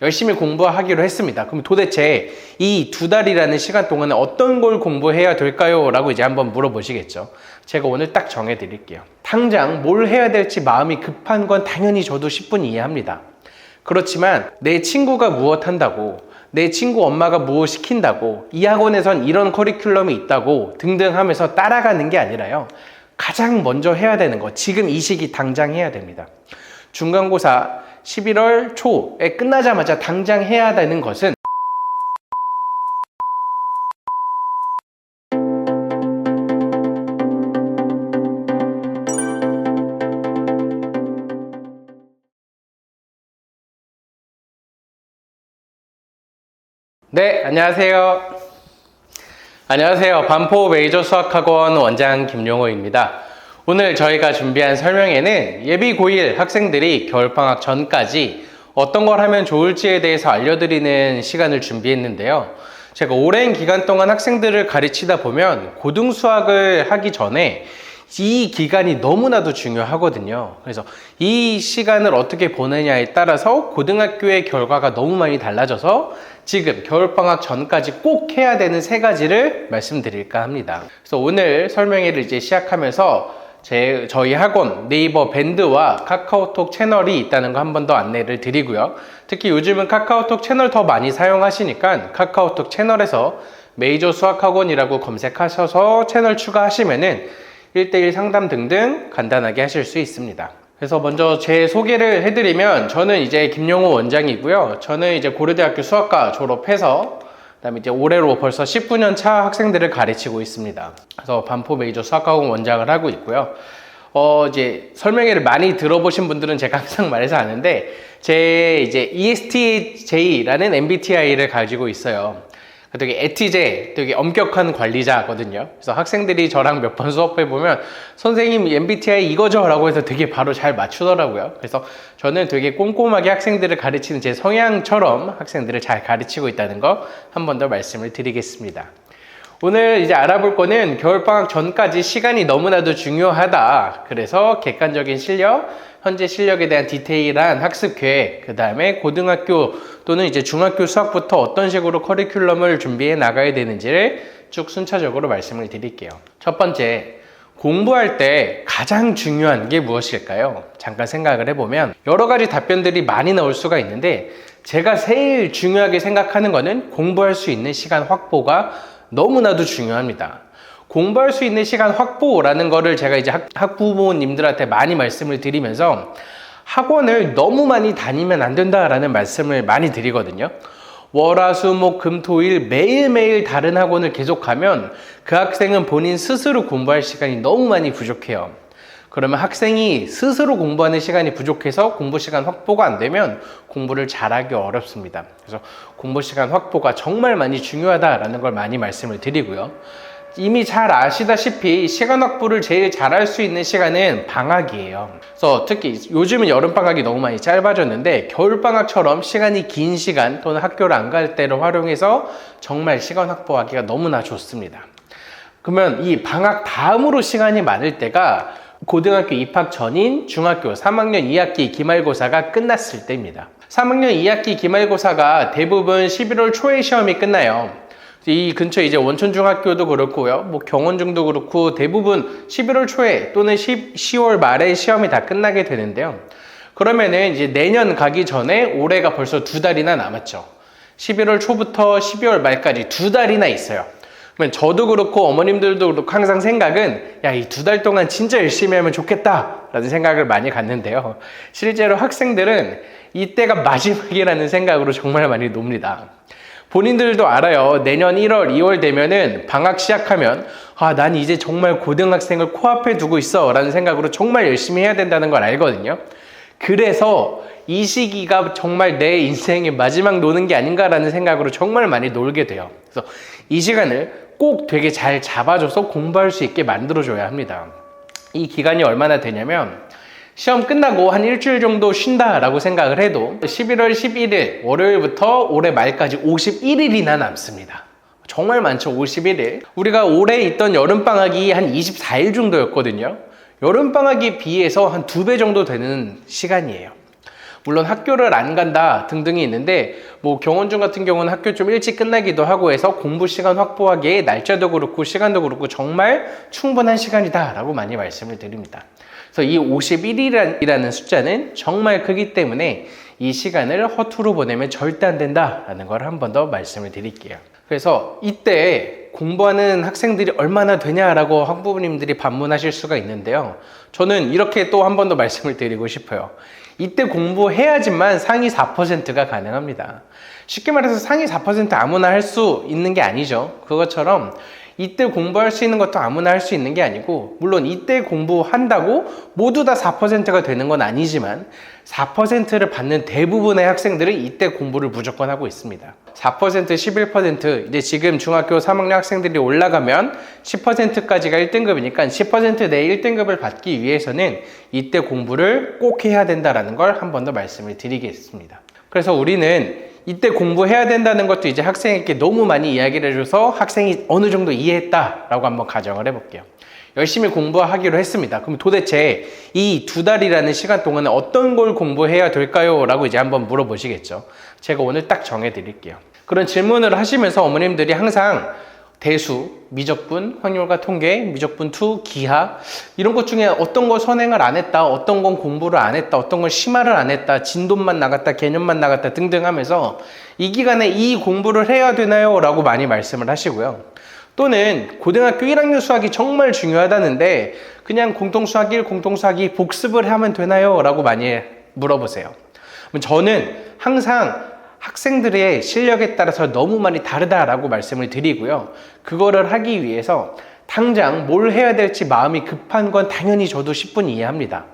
열심히 공부하기로 했습니다. 그럼 도대체 이 2달이라는 시간 동안에 어떤 걸 공부해야 될까요? 라고 이제 한번 물어보시겠죠. 제가 오늘 딱 정해드릴게요. 당장 뭘 해야 될지 마음이 급한 건 당연히 저도 10분 이해합니다. 그렇지만 내 친구가 무엇 한다고, 내 친구 엄마가 무엇 시킨다고, 이 학원에선 이런 커리큘럼이 있다고 등등 하면서 따라가는 게 아니라요. 가장 먼저 해야 되는 거, 지금 이 시기 당장 해야 됩니다. 중간고사 11월 초에 끝나자마자 당장 해야 되는 것은 네, 안녕하세요. 반포 메이저 수학학원 원장 김용호입니다. 오늘 저희가 준비한 설명에는 예비 고1 학생들이 겨울방학 전까지 어떤 걸 하면 좋을지에 대해서 알려드리는 시간을 준비했는데요. 제가 오랜 기간 동안 학생들을 가르치다 보면 고등수학을 하기 전에 이 기간이 너무나도 중요하거든요. 그래서 이 시간을 어떻게 보내냐에 따라서 고등학교의 결과가 너무 많이 달라져서 지금 겨울방학 전까지 꼭 해야 되는 3가지를 말씀드릴까 합니다. 그래서 오늘 설명회를 이제 시작하면서 저희 학원 네이버 밴드와 카카오톡 채널이 있다는 거 한 번 더 안내를 드리고요. 특히 요즘은 카카오톡 채널 더 많이 사용하시니까 카카오톡 채널에서 메이저 수학학원이라고 검색하셔서 채널 추가하시면은 1대1 상담 등등 간단하게 하실 수 있습니다. 그래서 먼저 제 소개를 해드리면 저는 이제 김용호 원장이고요. 저는 이제 고려대학교 수학과 졸업해서 그다음에 이제 올해로 벌써 19년 차 학생들을 가르치고 있습니다. 그래서 반포 메이저 수학학원 원장을 하고 있고요. 이제 설명회를 많이 들어보신 분들은 제가 항상 말해서 아는데 제 이제 ESTJ라는 MBTI를 가지고 있어요. 되게 애티제, 되게 엄격한 관리자거든요. 그래서 학생들이 저랑 몇 번 수업해보면 선생님 MBTI 이거죠? 라고 해서 되게 바로 잘 맞추더라고요. 그래서 저는 되게 꼼꼼하게 학생들을 가르치는 제 성향처럼 학생들을 잘 가르치고 있다는 거 한 번 더 말씀을 드리겠습니다. 오늘 이제 알아볼 거는 겨울방학 전까지 시간이 너무나도 중요하다. 그래서 객관적인 실력, 현재 실력에 대한 디테일한 학습 계획, 그 다음에 고등학교 또는 이제 중학교 수학부터 어떤 식으로 커리큘럼을 준비해 나가야 되는지를 쭉 순차적으로 말씀을 드릴게요. 첫 번째, 공부할 때 가장 중요한 게 무엇일까요? 잠깐 생각을 해보면 여러 가지 답변들이 많이 나올 수가 있는데 제가 제일 중요하게 생각하는 거는 공부할 수 있는 시간 확보가 너무나도 중요합니다. 공부할 수 있는 시간 확보라는 거를 제가 이제 학부모님들한테 많이 말씀을 드리면서 학원을 너무 많이 다니면 안 된다라는 말씀을 많이 드리거든요. 월화수목금토일 매일매일 다른 학원을 계속하면 그 학생은 본인 스스로 공부할 시간이 너무 많이 부족해요. 그러면 학생이 스스로 공부하는 시간이 부족해서 공부 시간 확보가 안 되면 공부를 잘하기 어렵습니다. 그래서 공부 시간 확보가 정말 많이 중요하다라는 걸 많이 말씀을 드리고요. 이미 잘 아시다시피 시간 확보를 제일 잘할 수 있는 시간은 방학이에요. 그래서 특히 요즘은 여름방학이 너무 많이 짧아졌는데 겨울방학처럼 시간이 긴 시간 또는 학교를 안 갈 때를 활용해서 정말 시간 확보하기가 너무나 좋습니다. 그러면 이 방학 다음으로 시간이 많을 때가 고등학교 입학 전인 중학교 3학년 2학기 기말고사가 끝났을 때입니다. 3학년 2학기 기말고사가 대부분 11월 초에 시험이 끝나요. 이 근처에 이제 원천중학교도 그렇고요. 뭐 경원중도 그렇고 대부분 11월 초에 또는 10월 말에 시험이 다 끝나게 되는데요. 그러면은 이제 내년 가기 전에 올해가 벌써 2달이나 남았죠. 11월 초부터 12월 말까지 2달이나 있어요. 그러면 저도 그렇고 어머님들도 그렇고 항상 생각은 야, 이 2달 동안 진짜 열심히 하면 좋겠다 라는 생각을 많이 갖는데요. 실제로 학생들은 이때가 마지막이라는 생각으로 정말 많이 놉니다. 본인들도 알아요. 내년 1월, 2월 되면은 방학 시작하면 난 이제 정말 고등학생을 코앞에 두고 있어 라는 생각으로 정말 열심히 해야 된다는 걸 알거든요. 그래서 이 시기가 정말 내 인생의 마지막 노는 게 아닌가라는 생각으로 정말 많이 놀게 돼요. 그래서 이 시간을 꼭 되게 잘 잡아줘서 공부할 수 있게 만들어줘야 합니다. 이 기간이 얼마나 되냐면 시험 끝나고 한 일주일 정도 쉰다라고 생각을 해도 11월 11일 월요일부터 올해 말까지 51일이나 남습니다. 정말 많죠. 51일. 우리가 올해 있던 여름방학이 한 24일 정도였거든요. 여름방학에 비해서 한 2배 정도 되는 시간이에요. 물론 학교를 안 간다 등등이 있는데 뭐 경원중 같은 경우는 학교 좀 일찍 끝나기도 하고 해서 공부 시간 확보하기에 날짜도 그렇고 시간도 그렇고 정말 충분한 시간이다 라고 많이 말씀을 드립니다. 그래서 이 51이라는 숫자는 정말 크기 때문에 이 시간을 허투루 보내면 절대 안 된다라는 걸 한 번 더 말씀을 드릴게요. 그래서 이때 공부하는 학생들이 얼마나 되냐라고 학부모님들이 반문하실 수가 있는데요. 저는 이렇게 또 한 번 더 말씀을 드리고 싶어요. 이때 공부해야지만 상위 4%가 가능합니다. 쉽게 말해서 상위 4% 아무나 할 수 있는 게 아니죠. 그것처럼 이때 공부할 수 있는 것도 아무나 할 수 있는 게 아니고, 물론 이때 공부한다고 모두 다 4%가 되는 건 아니지만 4%를 받는 대부분의 학생들은 이때 공부를 무조건 하고 있습니다. 4%, 11%, 이제 지금 중학교 3학년 학생들이 올라가면 10%까지가 1등급이니까 10% 내 1등급을 받기 위해서는 이때 공부를 꼭 해야 된다는 걸 한 번 더 말씀을 드리겠습니다. 그래서 우리는 이때 공부해야 된다는 것도 이제 학생에게 너무 많이 이야기를 해줘서 학생이 어느 정도 이해했다라고 한번 가정을 해볼게요. 열심히 공부하기로 했습니다. 그럼 도대체 이 2달이라는 시간 동안에 어떤 걸 공부해야 될까요? 라고 이제 한번 물어보시겠죠. 제가 오늘 딱 정해드릴게요. 그런 질문을 하시면서 어머님들이 항상 대수, 미적분, 확률과 통계, 미적분 2, 기하 이런 것 중에 어떤 거 선행을 안 했다, 어떤 건 공부를 안 했다, 어떤 건 심화를 안 했다, 진도만 나갔다, 개념만 나갔다 등등 하면서 이 기간에 이 공부를 해야 되나요? 라고 많이 말씀을 하시고요. 또는 고등학교 1학년 수학이 정말 중요하다는데 그냥 공통수학 1, 공통수학 2 복습을 하면 되나요? 라고 많이 물어보세요. 저는 항상 학생들의 실력에 따라서 너무 많이 다르다라고 말씀을 드리고요. 그거를 하기 위해서 당장 뭘 해야 될지 마음이 급한 건 당연히 저도 10분 이해합니다.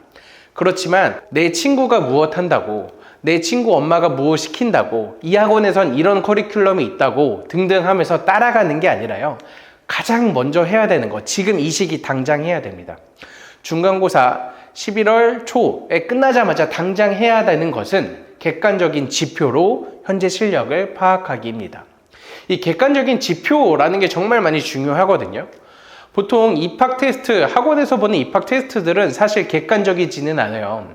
그렇지만 내 친구가 무엇 한다고, 내 친구 엄마가 무엇 시킨다고, 이 학원에선 이런 커리큘럼이 있다고 등등 하면서 따라가는 게 아니라요. 가장 먼저 해야 되는 거, 지금 이 시기 당장 해야 됩니다. 중간고사 11월 초에 끝나자마자 당장 해야 되는 것은 객관적인 지표로 현재 실력을 파악하기입니다. 이 객관적인 지표라는 게 정말 많이 중요하거든요. 보통 입학 테스트, 학원에서 보는 입학 테스트들은 사실 객관적이지는 않아요.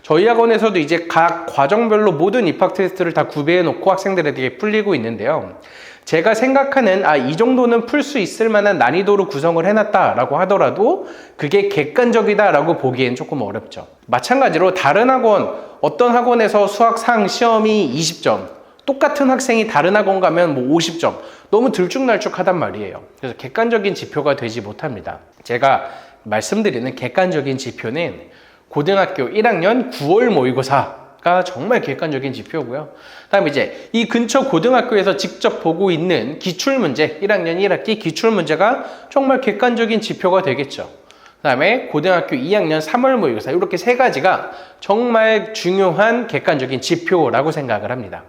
저희 학원에서도 이제 각 과정별로 모든 입학 테스트를 다 구비해 놓고 학생들에게 풀리고 있는데요. 제가 생각하는 이 정도는 풀 수 있을 만한 난이도로 구성을 해놨다라고 하더라도 그게 객관적이다라고 보기엔 조금 어렵죠. 마찬가지로 다른 학원, 어떤 학원에서 수학 상 시험이 20점, 똑같은 학생이 다른 학원 가면 뭐 50점, 너무 들쭉날쭉하단 말이에요. 그래서 객관적인 지표가 되지 못합니다. 제가 말씀드리는 객관적인 지표는 고등학교 1학년 9월 모의고사가 정말 객관적인 지표고요. 다음에 이제 이 근처 고등학교에서 직접 보고 있는 기출문제, 1학년 1학기 기출문제가 정말 객관적인 지표가 되겠죠. 그 다음에 고등학교 2학년 3월 모의고사, 이렇게 세 가지가 정말 중요한 객관적인 지표라고 생각을 합니다.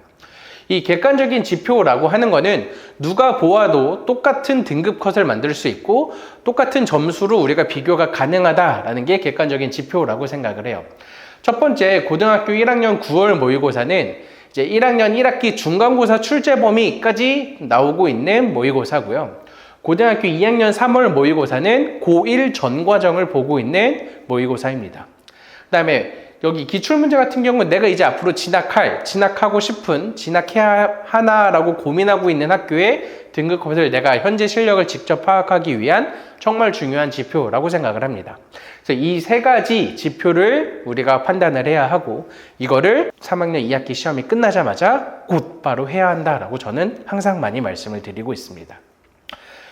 이 객관적인 지표라고 하는 거는 누가 보아도 똑같은 등급 컷을 만들 수 있고 똑같은 점수로 우리가 비교가 가능하다라는 게 객관적인 지표라고 생각을 해요. 첫 번째, 고등학교 1학년 9월 모의고사는 이제 1학년 1학기 중간고사 출제 범위까지 나오고 있는 모의고사고요. 고등학교 2학년 3월 모의고사는 고1 전 과정을 보고 있는 모의고사입니다. 그 다음에 여기 기출문제 같은 경우는 내가 이제 앞으로 진학하고 싶은, 진학해야 하나라고 고민하고 있는 학교의 등급컷을 내가 현재 실력을 직접 파악하기 위한 정말 중요한 지표라고 생각을 합니다. 그래서 이 세 가지 지표를 우리가 판단을 해야 하고 이거를 3학년 2학기 시험이 끝나자마자 곧바로 해야 한다라고 저는 항상 많이 말씀을 드리고 있습니다.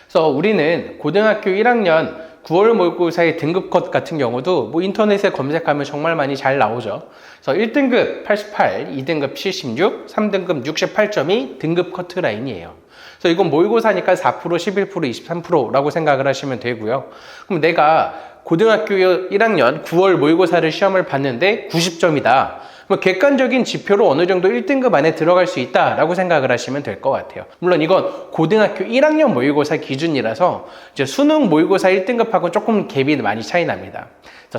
그래서 우리는 고등학교 1학년 9월 모의고사의 등급컷 같은 경우도 뭐 인터넷에 검색하면 정말 많이 잘 나오죠. 그래서 1등급 88, 2등급 76, 3등급 68점이 등급 커트라인이에요. 그래서 이건 모의고사니까 4%, 11%, 23%라고 생각을 하시면 되고요. 그럼 내가 고등학교 1학년 9월 모의고사를 시험을 봤는데 90점이다. 객관적인 지표로 어느 정도 1등급 안에 들어갈 수 있다라고 생각을 하시면 될 것 같아요. 물론 이건 고등학교 1학년 모의고사 기준이라서 이제 수능 모의고사 1등급하고 조금 갭이 많이 차이 납니다.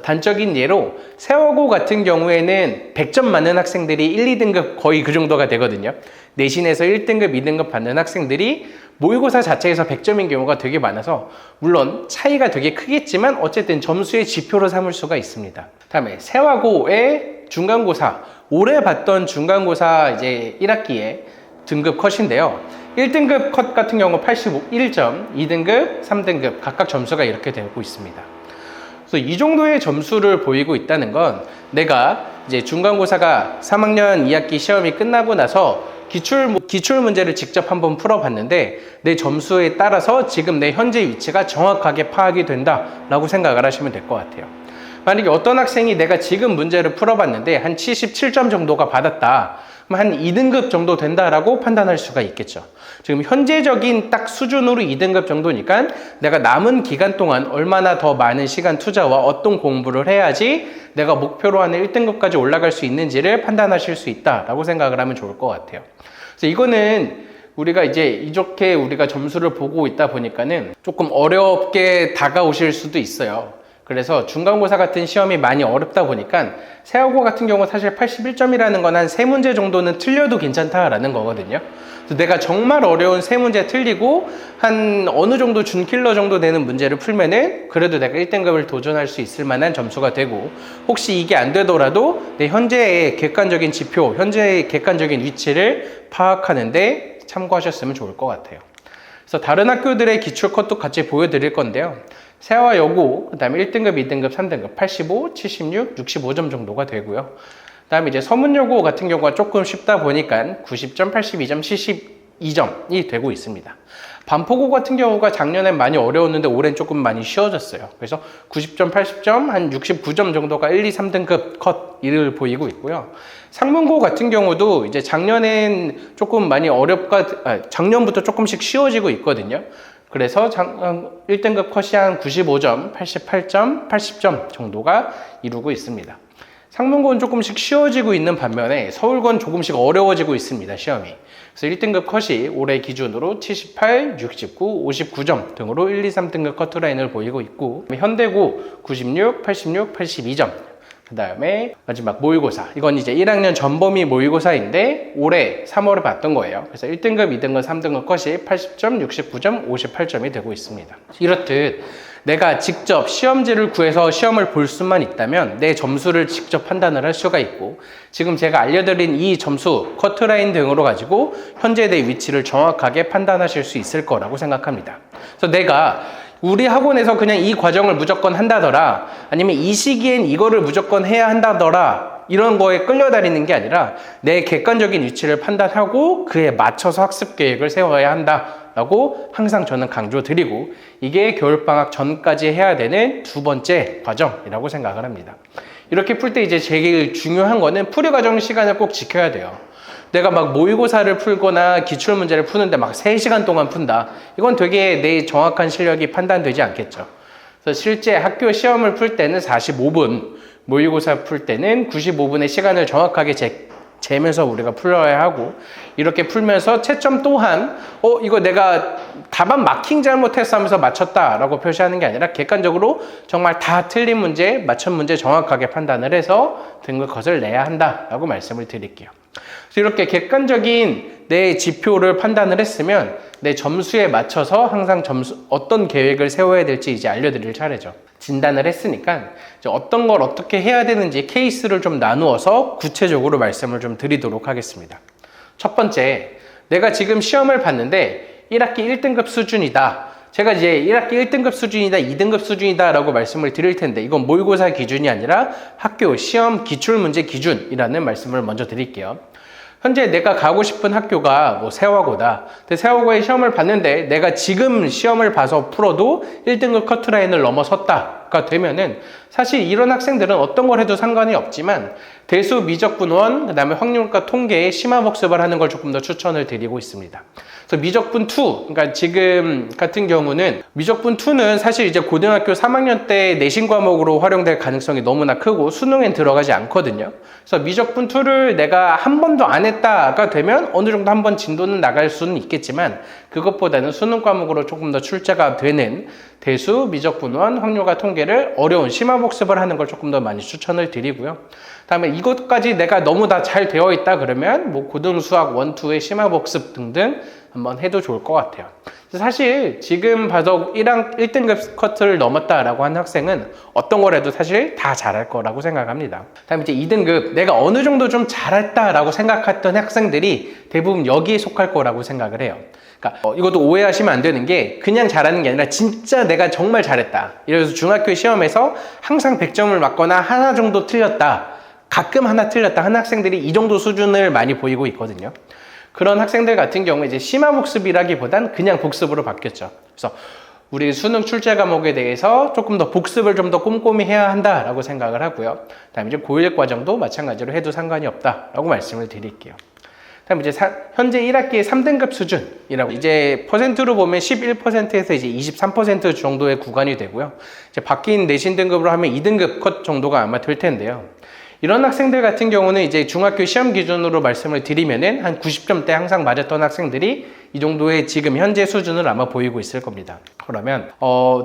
단적인 예로 세워고 같은 경우에는 100점 맞는 학생들이 1, 2등급 거의 그 정도가 되거든요. 내신에서 1등급, 2등급 받는 학생들이 모의고사 자체에서 100점인 경우가 되게 많아서 물론 차이가 되게 크겠지만 어쨌든 점수의 지표로 삼을 수가 있습니다. 다음에 세화고의 중간고사, 올해 봤던 중간고사 이제 1학기에 등급 컷인데요. 1등급 컷 같은 경우 81점, 2등급, 3등급 각각 점수가 이렇게 되고 있습니다. 그래서 이 정도의 점수를 보이고 있다는 건 내가 이제 중간고사가 3학년 2학기 시험이 끝나고 나서 기출 문제를 직접 한번 풀어봤는데 내 점수에 따라서 지금 내 현재 위치가 정확하게 파악이 된다라고 생각을 하시면 될 것 같아요. 만약에 어떤 학생이 내가 지금 문제를 풀어봤는데 한 77점 정도가 받았다. 그럼 한 2등급 정도 된다라고 판단할 수가 있겠죠. 지금 현재적인 딱 수준으로 2등급 정도니까 내가 남은 기간 동안 얼마나 더 많은 시간 투자와 어떤 공부를 해야지 내가 목표로 하는 1등급까지 올라갈 수 있는지를 판단하실 수 있다라고 생각을 하면 좋을 것 같아요. 그래서 이거는 우리가 이제 이렇게 우리가 점수를 보고 있다 보니까는 조금 어렵게 다가오실 수도 있어요. 그래서 중간고사 같은 시험이 많이 어렵다 보니까 세화고 같은 경우 사실 81점이라는 건 한 3문제 정도는 틀려도 괜찮다라는 거거든요. 그래서 내가 정말 어려운 3문제 틀리고 한 어느 정도 준킬러 정도 되는 문제를 풀면은 그래도 내가 1등급을 도전할 수 있을 만한 점수가 되고, 혹시 이게 안 되더라도 내 현재의 객관적인 지표, 현재의 객관적인 위치를 파악하는데 참고하셨으면 좋을 것 같아요. 그래서 다른 학교들의 기출 컷도 같이 보여드릴 건데요. 세화 여고, 그 다음에 1등급, 2등급, 3등급 85, 76, 65점 정도가 되고요. 그 다음에 이제 서문여고 같은 경우가 조금 쉽다 보니까 90점, 82점, 72점이 되고 있습니다. 반포고 같은 경우가 작년엔 많이 어려웠는데 올해는 조금 많이 쉬워졌어요. 그래서 90점, 80점, 한 69점 정도가 1, 2, 3등급 컷 이를 보이고 있고요. 상문고 같은 경우도 이제 작년엔 조금 많이 작년부터 조금씩 쉬워지고 있거든요. 그래서 1등급 컷이 한 95점, 88점, 80점 정도가 이루고 있습니다. 상문고는 조금씩 쉬워지고 있는 반면에 서울고는 조금씩 어려워지고 있습니다, 시험이. 그래서 1등급 컷이 올해 기준으로 78, 69, 59점 등으로 1, 2, 3등급 커트라인을 보이고 있고, 현대고 96, 86, 82점. 그 다음에 마지막 모의고사. 이건 이제 1학년 전범위 모의고사인데 올해 3월에 봤던 거예요. 그래서 1등급, 2등급, 3등급 컷이 80점, 69점, 58점이 되고 있습니다. 이렇듯 내가 직접 시험지를 구해서 시험을 볼 수만 있다면 내 점수를 직접 판단을 할 수가 있고, 지금 제가 알려드린 이 점수, 커트라인 등으로 가지고 현재 내 위치를 정확하게 판단하실 수 있을 거라고 생각합니다. 그래서 내가 우리 학원에서 그냥 이 과정을 무조건 한다더라, 아니면 이 시기엔 이거를 무조건 해야 한다더라, 이런 거에 끌려다니는 게 아니라 내 객관적인 위치를 판단하고 그에 맞춰서 학습 계획을 세워야 한다라고 항상 저는 강조드리고, 이게 겨울방학 전까지 해야 되는 두 번째 과정이라고 생각을 합니다. 이렇게 풀 때 이제 제일 중요한 거는 풀이 과정 시간을 꼭 지켜야 돼요. 내가 막 모의고사를 풀거나 기출문제를 푸는데 막 3시간 동안 푼다. 이건 되게 내 정확한 실력이 판단되지 않겠죠. 그래서 실제 학교 시험을 풀 때는 45분, 모의고사 풀 때는 95분의 시간을 정확하게 재면서 우리가 풀어야 하고, 이렇게 풀면서 채점 또한 이거 내가 답안 마킹 잘못했어 하면서 맞췄다라고 표시하는 게 아니라 객관적으로 정말 다 틀린 문제, 맞춘 문제 정확하게 판단을 해서 등급 컷을 내야 한다라고 말씀을 드릴게요. 그래서 이렇게 객관적인 내 지표를 판단을 했으면 내 점수에 맞춰서 항상 어떤 계획을 세워야 될지 이제 알려드릴 차례죠. 진단을 했으니까 이제 어떤 걸 어떻게 해야 되는지 케이스를 좀 나누어서 구체적으로 말씀을 좀 드리도록 하겠습니다. 첫 번째, 내가 지금 시험을 봤는데 1학기 1등급 수준이다. 제가 이제 1학기 1등급 수준이다, 2등급 수준이다 라고 말씀을 드릴 텐데, 이건 모의고사 기준이 아니라 학교 시험 기출문제 기준이라는 말씀을 먼저 드릴게요. 현재 내가 가고 싶은 학교가 뭐 세화고다. 근데 세화고에 시험을 봤는데 내가 지금 시험을 봐서 풀어도 1등급 커트라인을 넘어섰다가 되면은 사실 이런 학생들은 어떤 걸 해도 상관이 없지만 대수, 미적분 1, 그 다음에 확률과 통계의 심화복습을 하는 걸 조금 더 추천을 드리고 있습니다. 그래서 미적분 2, 그러니까 지금 같은 경우는 미적분 2는 사실 이제 고등학교 3학년 때 내신 과목으로 활용될 가능성이 너무나 크고 수능엔 들어가지 않거든요. 그래서 미적분 2를 내가 한 번도 안 했다가 되면 어느 정도 한 번 진도는 나갈 수는 있겠지만, 그것보다는 수능 과목으로 조금 더 출제가 되는 대수, 미적분 1, 확률과 통계를 어려운 심화복습을 하는 걸 조금 더 많이 추천을 드리고요. 다음에 이것까지 내가 너무 다 잘 되어 있다 그러면 뭐 고등수학 1, 2의 심화복습 등등 한번 해도 좋을 것 같아요. 사실 지금 봐도 1등급 커트를 넘었다라고 하는 학생은 어떤 거라도 사실 다 잘할 거라고 생각합니다. 다음 이제 2등급, 내가 어느 정도 좀 잘했다라고 생각했던 학생들이 대부분 여기에 속할 거라고 생각을 해요. 그러니까 이것도 오해하시면 안 되는 게 그냥 잘하는 게 아니라 진짜 내가 정말 잘했다. 이래서 중학교 시험에서 항상 100점을 맞거나 하나 정도 틀렸다. 가끔 하나 틀렸다 하는 학생들이 이 정도 수준을 많이 보이고 있거든요. 그런 학생들 같은 경우에 이제 심화 복습이라기보단 그냥 복습으로 바뀌었죠. 그래서 우리 수능 출제 과목에 대해서 조금 더 복습을 좀 더 꼼꼼히 해야 한다라고 생각을 하고요. 다음에 이제 고1 과정도 마찬가지로 해도 상관이 없다라고 말씀을 드릴게요. 다음 이제 현재 1학기의 3등급 수준이라고 이제 퍼센트로 보면 11%에서 이제 23% 정도의 구간이 되고요. 이제 바뀐 내신 등급으로 하면 2등급 컷 정도가 아마 될 텐데요. 이런 학생들 같은 경우는 이제 중학교 시험 기준으로 말씀을 드리면은 한 90점대 항상 맞았던 학생들이 이 정도의 지금 현재 수준을 아마 보이고 있을 겁니다. 그러면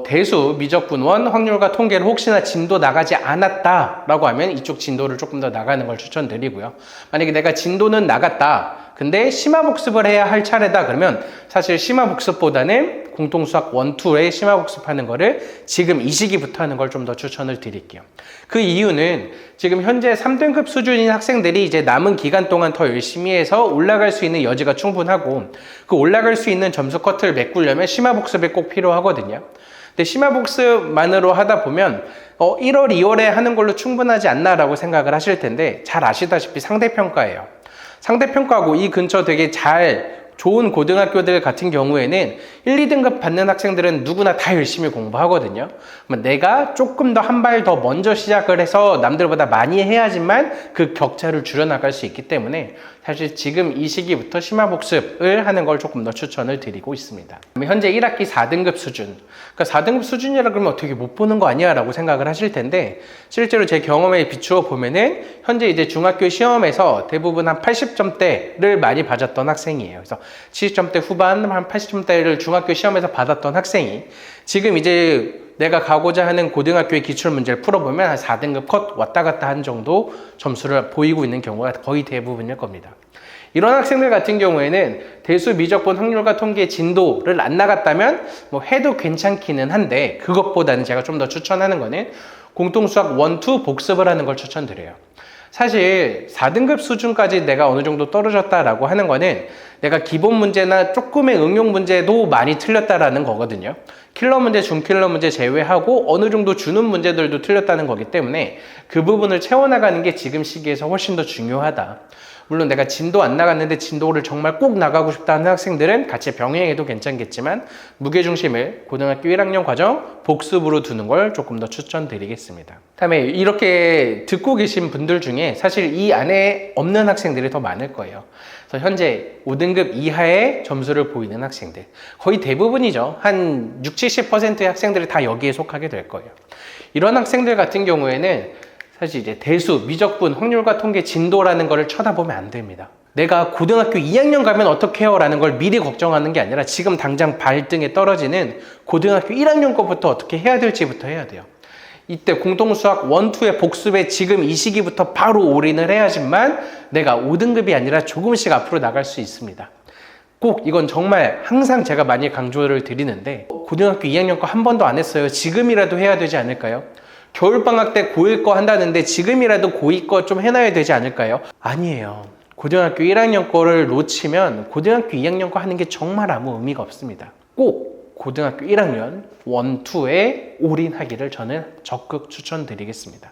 대수, 미적분원, 확률과 통계를 혹시나 진도 나가지 않았다라고 하면 이쪽 진도를 조금 더 나가는 걸 추천드리고요. 만약에 내가 진도는 나갔다. 근데 심화복습을 해야 할 차례다 그러면 사실 심화복습보다는 공통수학 1, 2에 심화복습하는 거를 지금 이 시기부터 하는 걸 좀 더 추천을 드릴게요. 그 이유는 지금 현재 3등급 수준인 학생들이 이제 남은 기간 동안 더 열심히 해서 올라갈 수 있는 여지가 충분하고 그 올라갈 수 있는 점수 커트를 메꾸려면 심화복습이 꼭 필요하거든요. 근데 심화복습만으로 하다 보면 1월, 2월에 하는 걸로 충분하지 않나라고 생각을 하실 텐데 잘 아시다시피 상대평가예요. 상대평가고 이 근처 되게 좋은 고등학교들 같은 경우에는 1, 2등급 받는 학생들은 누구나 다 열심히 공부하거든요. 내가 조금 더 한 발 더 먼저 시작을 해서 남들보다 많이 해야지만 그 격차를 줄여나갈 수 있기 때문에 사실 지금 이 시기부터 심화복습을 하는 걸 조금 더 추천을 드리고 있습니다. 현재 1학기 4등급 수준. 그러니까 4등급 수준이라 그러면 되게 못 보는 거 아니야 라고 생각을 하실 텐데 실제로 제 경험에 비추어 보면은 현재 이제 중학교 시험에서 대부분 한 80점대를 많이 받았던 학생이에요. 그래서 70점대 후반 한 80점대를 중학교 시험에서 받았던 학생이 지금 이제 내가 가고자 하는 고등학교의 기출문제를 풀어보면 한 4등급 컷 왔다 갔다 한 정도 점수를 보이고 있는 경우가 거의 대부분일 겁니다. 이런 학생들 같은 경우에는 대수, 미적분, 확률과 통계 진도를 안 나갔다면 뭐 해도 괜찮기는 한데 그것보다는 제가 좀 더 추천하는 거는 공통수학 1, 2 복습을 하는 걸 추천드려요. 사실 4등급 수준까지 내가 어느 정도 떨어졌다라고 하는 거는 내가 기본 문제나 조금의 응용 문제도 많이 틀렸다라는 거거든요. 킬러 문제, 준킬러 문제 제외하고 어느 정도 주는 문제들도 틀렸다는 거기 때문에 그 부분을 채워나가는 게 지금 시기에서 훨씬 더 중요하다. 물론 내가 진도 안 나갔는데 진도를 정말 꼭 나가고 싶다 하는 학생들은 같이 병행해도 괜찮겠지만 무게중심을 고등학교 1학년 과정 복습으로 두는 걸 조금 더 추천드리겠습니다. 다음에 이렇게 듣고 계신 분들 중에 사실 이 안에 없는 학생들이 더 많을 거예요. 그래서 현재 5등급 이하의 점수를 보이는 학생들 거의 대부분이죠. 한 60, 70%의 학생들이 다 여기에 속하게 될 거예요. 이런 학생들 같은 경우에는 사실 이제 대수, 미적분, 확률과 통계 진도라는 거를 쳐다보면 안 됩니다. 내가 고등학교 2학년 가면 어떻게 해요? 라는 걸 미리 걱정하는 게 아니라 지금 당장 발등에 떨어지는 고등학교 1학년 거부터 어떻게 해야 될지부터 해야 돼요. 이때 공통수학 1, 2의 복습에 지금 이 시기부터 바로 올인을 해야지만 내가 5등급이 아니라 조금씩 앞으로 나갈 수 있습니다. 꼭 이건 정말 항상 제가 많이 강조를 드리는데 고등학교 2학년 거 한 번도 안 했어요. 지금이라도 해야 되지 않을까요? 겨울방학 때 고1 거 한다는데 지금이라도 고2 거 좀 해놔야 되지 않을까요? 아니에요. 고등학교 1학년 거를 놓치면 고등학교 2학년 거 하는 게 정말 아무 의미가 없습니다. 꼭 고등학교 1학년 1, 2에 올인하기를 저는 적극 추천드리겠습니다.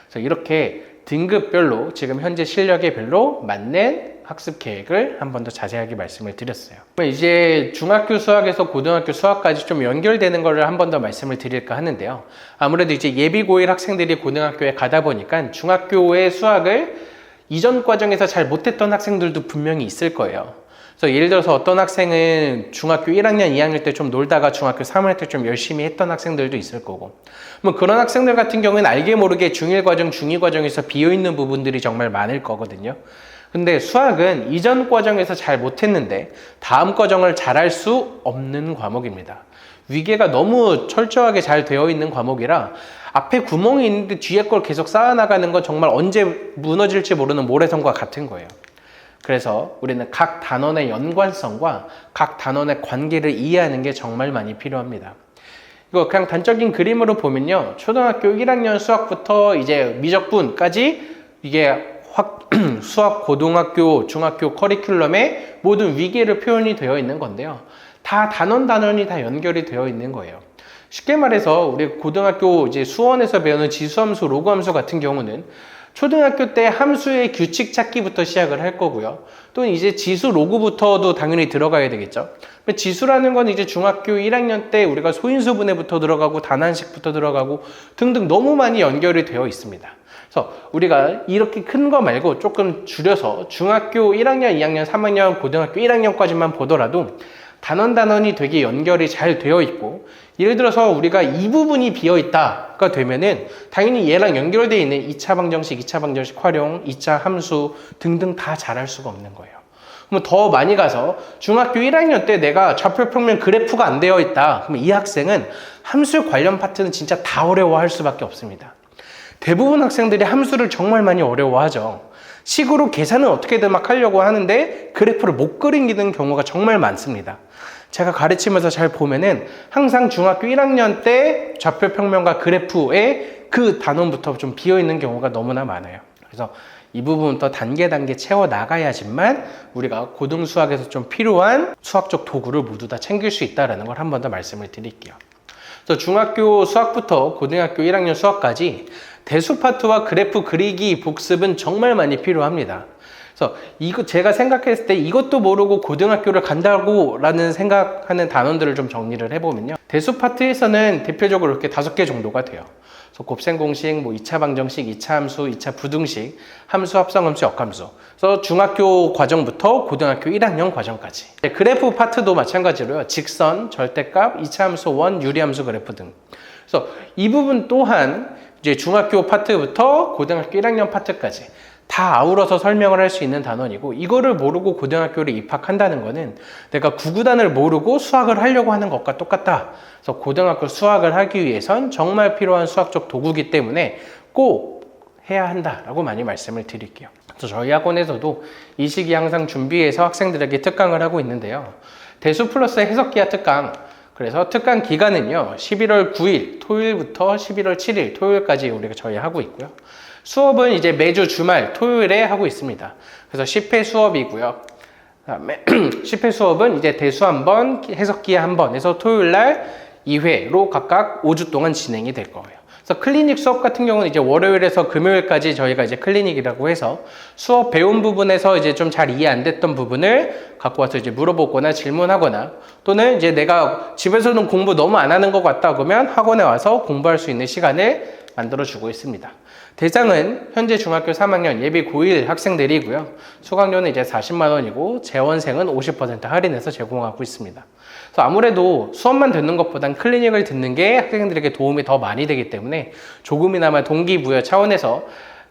그래서 이렇게 등급별로 지금 현재 실력에 별로 맞는 학습 계획을 한 번 더 자세하게 말씀을 드렸어요. 이제 중학교 수학에서 고등학교 수학까지 좀 연결되는 거를 한 번 더 말씀을 드릴까 하는데요. 아무래도 이제 예비 고1 학생들이 고등학교에 가다 보니까 중학교의 수학을 이전 과정에서 잘 못했던 학생들도 분명히 있을 거예요. 그래서 예를 들어서 어떤 학생은 중학교 1학년, 2학년 때 좀 놀다가 중학교 3학년 때 좀 열심히 했던 학생들도 있을 거고 뭐 그런 학생들 같은 경우에는 알게 모르게 중1 과정, 중2 과정에서 비어있는 부분들이 정말 많을 거거든요. 근데 수학은 이전 과정에서 잘 못했는데 다음 과정을 잘할 수 없는 과목입니다. 위계가 너무 철저하게 잘 되어 있는 과목이라 앞에 구멍이 있는데 뒤에 걸 계속 쌓아나가는 건 정말 언제 무너질지 모르는 모래성과 같은 거예요. 그래서 우리는 각 단원의 연관성과 각 단원의 관계를 이해하는 게 정말 많이 필요합니다. 이거 그냥 단적인 그림으로 보면요. 초등학교 1학년 수학부터 이제 미적분까지 이게 수학 고등학교, 중학교 커리큘럼에 모든 위계를 표현이 되어 있는 건데요. 다 단원이 다 연결이 되어 있는 거예요. 쉽게 말해서 우리 고등학교 이제 수원에서 배우는 지수함수, 로그함수 같은 경우는 초등학교 때 함수의 규칙 찾기부터 시작을 할 거고요. 또는 이제 지수 로그부터도 당연히 들어가야 되겠죠. 지수라는 건 이제 중학교 1학년 때 우리가 소인수 분해부터 들어가고 단한식부터 들어가고 등등 너무 많이 연결이 되어 있습니다. 그래서 우리가 이렇게 큰 거 말고 조금 줄여서 중학교 1학년, 2학년, 3학년, 고등학교 1학년까지만 보더라도 단원이 되게 연결이 잘 되어 있고, 예를 들어서 우리가 이 부분이 비어 있다가 되면은 당연히 얘랑 연결되어 있는 2차 방정식, 2차 방정식 활용, 2차 함수 등등 다 잘할 수가 없는 거예요. 그럼 더 많이 가서 중학교 1학년 때 내가 좌표평면 그래프가 안 되어 있다. 그럼 이 학생은 함수 관련 파트는 진짜 다 어려워할 수밖에 없습니다. 대부분 학생들이 함수를 정말 많이 어려워하죠. 식으로 계산은 어떻게든 막 하려고 하는데 그래프를 못 그리는 경우가 정말 많습니다. 제가 가르치면서 잘 보면은 항상 중학교 1학년 때 좌표평면과 그래프에 그 단원부터 좀 비어있는 경우가 너무나 많아요. 그래서 이 부분부터 단계 채워 나가야지만 우리가 고등수학에서 좀 필요한 수학적 도구를 모두 다 챙길 수 있다는 걸 한 번 더 말씀을 드릴게요. 그래서 중학교 수학부터 고등학교 1학년 수학까지 대수 파트와 그래프 그리기 복습은 정말 많이 필요합니다. 그래서 이거 제가 생각했을 때 이것도 모르고 고등학교를 간다고 라는 생각하는 단원들을 좀 정리를 해보면요. 대수 파트에서는 대표적으로 이렇게 5개 정도가 돼요. 그래서 곱셈 공식, 뭐 2차 방정식, 2차 함수, 2차 부등식, 함수, 합성함수, 역함수. 그래서 중학교 과정부터 고등학교 1학년 과정까지. 그래프 파트도 마찬가지로요. 직선, 절대값, 2차 함수, 원, 유리함수 그래프 등. 그래서 이 부분 또한 이제 중학교 파트부터 고등학교 1학년 파트까지 다 아우러서 설명을 할 수 있는 단원이고, 이거를 모르고 고등학교를 입학한다는 거는 내가 구구단을 모르고 수학을 하려고 하는 것과 똑같다. 그래서 고등학교 수학을 하기 위해선 정말 필요한 수학적 도구이기 때문에 꼭 해야 한다라고 많이 말씀을 드릴게요. 그래서 저희 학원에서도 이 시기 항상 준비해서 학생들에게 특강을 하고 있는데요. 대수 플러스 해석기하 특강. 그래서 특강 기간은요, 11월 9일 토요일부터 11월 7일 토요일까지 우리가 저희 하고 있고요. 수업은 이제 매주 주말 토요일에 하고 있습니다. 그래서 10회 수업이고요. 그다음에 10회 수업은 이제 대수 한 번, 해석기하 한 번 해서 토요일 날 2회로 각각 5주 동안 진행이 될 거예요. 그래서 클리닉 수업 같은 경우는 이제 월요일에서 금요일까지 저희가 이제 클리닉이라고 해서 수업 배운 부분에서 이제 좀 잘 이해 안 됐던 부분을 갖고 와서 이제 물어보거나 질문하거나, 또는 이제 내가 집에서는 공부 너무 안 하는 것 같다 그러면 학원에 와서 공부할 수 있는 시간을 만들어주고 있습니다. 대상은 현재 중학교 3학년 예비 고1 학생들이고요. 수강료는 이제 40만 원이고 재원생은 50% 할인해서 제공하고 있습니다. 그래서 아무래도 수업만 듣는 것보단 클리닉을 듣는 게 학생들에게 도움이 더 많이 되기 때문에 조금이나마 동기부여 차원에서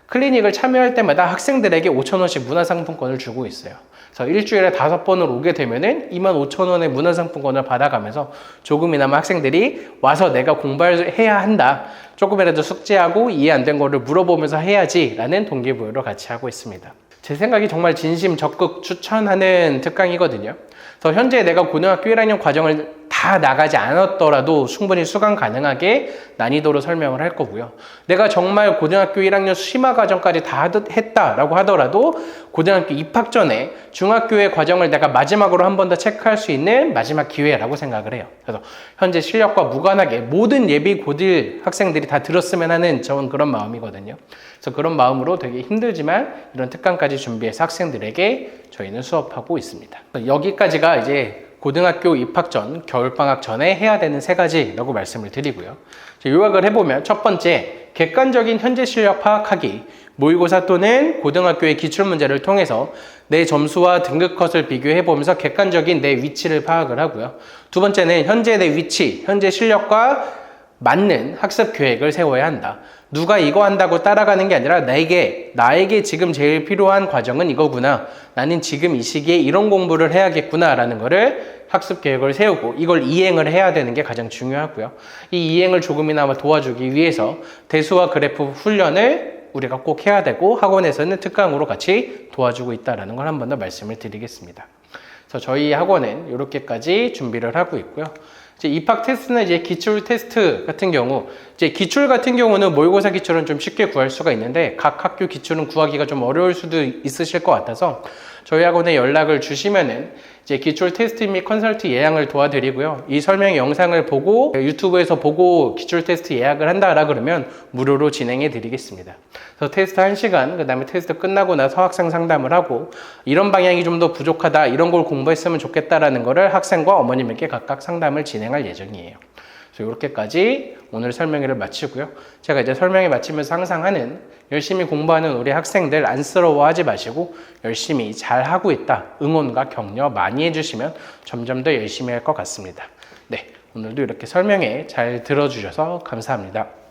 클리닉을 참여할 때마다 학생들에게 5,000원씩 문화상품권을 주고 있어요. 그래서 일주일에 5번을 오게 되면은 25,000원의 문화상품권을 받아가면서 조금이나마 학생들이 와서 내가 공부해야 한다, 조금이라도 숙제하고 이해 안 된 거를 물어보면서 해야지 라는 동기부여를 같이 하고 있습니다. 제 생각이 정말 진심 적극 추천하는 특강이거든요. 그래서 현재 내가 고등학교 1학년 과정을 다 나가지 않았더라도 충분히 수강 가능하게 난이도로 설명을 할 거고요. 내가 정말 고등학교 1학년 심화 과정까지 다 했다라고 하더라도 고등학교 입학 전에 중학교의 과정을 내가 마지막으로 한 번 더 체크할 수 있는 마지막 기회라고 생각을 해요. 그래서 현재 실력과 무관하게 모든 예비 고딜 학생들이 다 들었으면 하는 저는 그런 마음이거든요. 그래서 그런 마음으로 되게 힘들지만 이런 특강까지 준비해서 학생들에게 저희는 수업하고 있습니다. 여기까지가 이제 고등학교 입학 전, 겨울방학 전에 해야 되는 3가지라고 말씀을 드리고요. 요약을 해보면 첫 번째, 객관적인 현재 실력 파악하기. 모의고사 또는 고등학교의 기출문제를 통해서 내 점수와 등급 컷을 비교해보면서 객관적인 내 위치를 파악을 하고요. 두 번째는 현재 내 위치, 현재 실력과 맞는 학습 계획을 세워야 한다. 누가 이거 한다고 따라가는 게 아니라 나에게 지금 제일 필요한 과정은 이거구나. 나는 지금 이 시기에 이런 공부를 해야겠구나 라는 거를 학습 계획을 세우고 이걸 이행을 해야 되는 게 가장 중요하고요. 이 이행을 조금이나마 도와주기 위해서 대수와 그래프 훈련을 우리가 꼭 해야 되고 학원에서는 특강으로 같이 도와주고 있다는 걸 한 번 더 말씀을 드리겠습니다. 그래서 저희 학원은 이렇게까지 준비를 하고 있고요. 이제 입학 테스트는 이제 기출 테스트 같은 경우, 이제 기출 같은 경우는 모의고사 기출은 좀 쉽게 구할 수가 있는데 각 학교 기출은 구하기가 좀 어려울 수도 있으실 것 같아서 저희 학원에 연락을 주시면은 이제 기출 테스트 및 컨설트 예약을 도와드리고요. 이 설명 영상을 보고 유튜브에서 보고 기출 테스트 예약을 한다라 그러면 무료로 진행해 드리겠습니다. 그래서 테스트 1시간, 그 다음에 테스트 끝나고 나서 학생 상담을 하고 이런 방향이 좀 더 부족하다, 이런 걸 공부했으면 좋겠다라는 거를 학생과 어머님에게 각각 상담을 진행할 예정이에요. 그래서 이렇게까지 오늘 설명회를 마치고요. 제가 이제 설명회 마치면서 항상 하는, 열심히 공부하는 우리 학생들 안쓰러워하지 마시고 열심히 잘하고 있다, 응원과 격려 많이 해주시면 점점 더 열심히 할 것 같습니다. 네, 오늘도 이렇게 설명회 잘 들어주셔서 감사합니다.